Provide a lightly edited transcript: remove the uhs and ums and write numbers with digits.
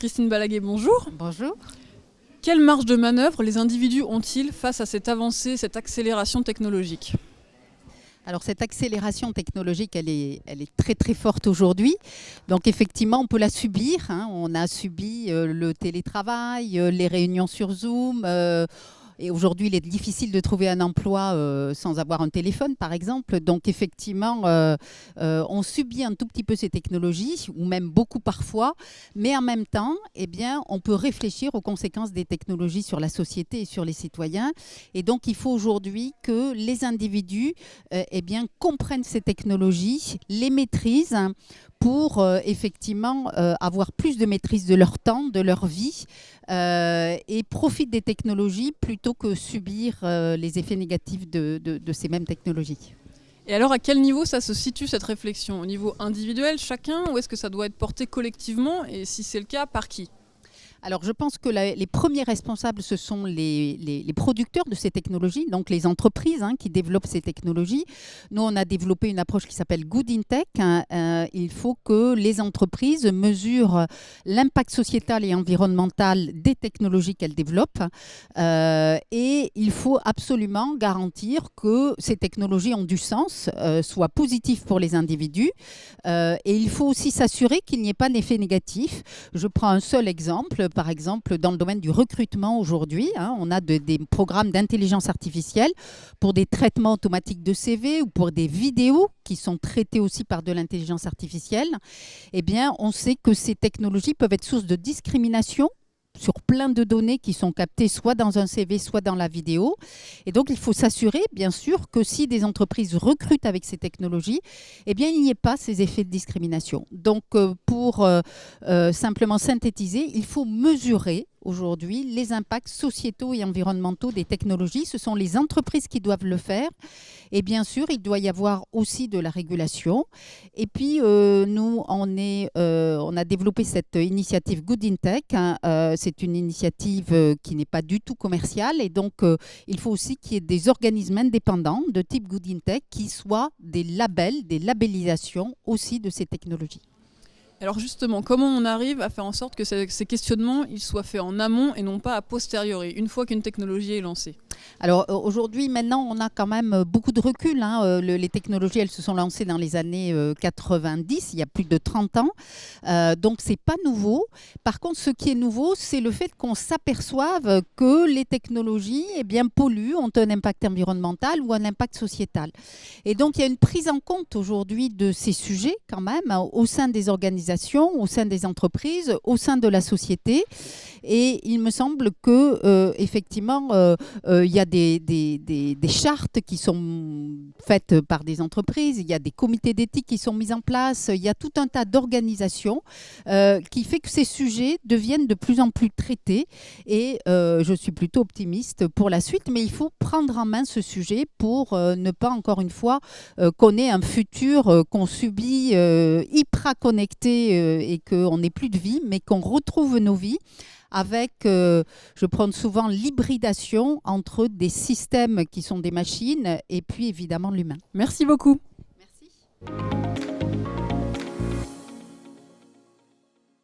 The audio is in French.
Christine Balaguer, bonjour. Bonjour. Quelle marge de manœuvre les individus ont-ils face à cette avancée, cette accélération technologique ? Alors cette accélération technologique, elle est très très forte aujourd'hui. Donc effectivement, on peut la subir. On a subi le télétravail, les réunions sur Zoom. Et aujourd'hui, il est difficile de trouver un emploi sans avoir un téléphone, par exemple. Donc effectivement, on subit un tout petit peu ces technologies, ou même beaucoup parfois. Mais en même temps, eh bien, on peut réfléchir aux conséquences des technologies sur la société et sur les citoyens. Et donc, il faut aujourd'hui que les individus eh bien, comprennent ces technologies, les maîtrisent pour effectivement avoir plus de maîtrise de leur temps, de leur vie et profitent des technologies plutôt que subir les effets négatifs de ces mêmes technologies. Et alors, à quel niveau ça se situe cette réflexion ? Au niveau individuel, chacun, ou est-ce que ça doit être porté collectivement ? Et si c'est le cas, par qui ? Alors, je pense que les premiers responsables, ce sont les producteurs de ces technologies, donc les entreprises qui développent ces technologies. Nous, on a développé une approche qui s'appelle Good in Tech. Il faut que les entreprises mesurent l'impact sociétal et environnemental des technologies qu'elles développent. Et il faut absolument garantir que ces technologies ont du sens, soient positives pour les individus. Et il faut aussi s'assurer qu'il n'y ait pas d'effet négatif. Je prends un seul exemple. Par exemple, dans le domaine du recrutement aujourd'hui, on a des programmes d'intelligence artificielle pour des traitements automatiques de CV ou pour des vidéos qui sont traitées aussi par de l'intelligence artificielle. Eh bien, on sait que ces technologies peuvent être source de discrimination sur plein de données qui sont captées soit dans un CV, soit dans la vidéo. Et donc, il faut s'assurer, bien sûr, que si des entreprises recrutent avec ces technologies, eh bien, il n'y ait pas ces effets de discrimination. Donc, pour simplement synthétiser, il faut mesurer aujourd'hui les impacts sociétaux et environnementaux des technologies. Ce sont les entreprises qui doivent le faire. Et bien sûr, il doit y avoir aussi de la régulation. Et puis, nous, on a développé cette initiative Good in Tech. C'est une initiative qui n'est pas du tout commerciale. Et donc, il faut aussi qu'il y ait des organismes indépendants de type Good in Tech qui soient des labels, des labellisations aussi de ces technologies. Alors justement, comment on arrive à faire en sorte que ces questionnements ils soient faits en amont et non pas a posteriori, une fois qu'une technologie est lancée ? Alors aujourd'hui, maintenant, on a quand même beaucoup de recul. Les technologies, elles se sont lancées dans les années 90, il y a plus de 30 ans. Donc, ce n'est pas nouveau. Par contre, ce qui est nouveau, c'est le fait qu'on s'aperçoive que les technologies polluent, ont un impact environnemental ou un impact sociétal. Et donc, il y a une prise en compte aujourd'hui de ces sujets quand même au sein des organisations, au sein des entreprises, au sein de la société. Et il me semble que effectivement, il y a des chartes qui sont faites par des entreprises, il y a des comités d'éthique qui sont mis en place, il y a tout un tas d'organisations qui fait que ces sujets deviennent de plus en plus traités. Et je suis plutôt optimiste pour la suite, mais il faut prendre en main ce sujet pour ne pas, encore une fois, qu'on ait un futur qu'on subit hyper connecté et qu'on n'ait plus de vie, mais qu'on retrouve nos vies avec, je prends souvent l'hybridation entre des systèmes qui sont des machines et puis évidemment l'humain. Merci beaucoup. Merci.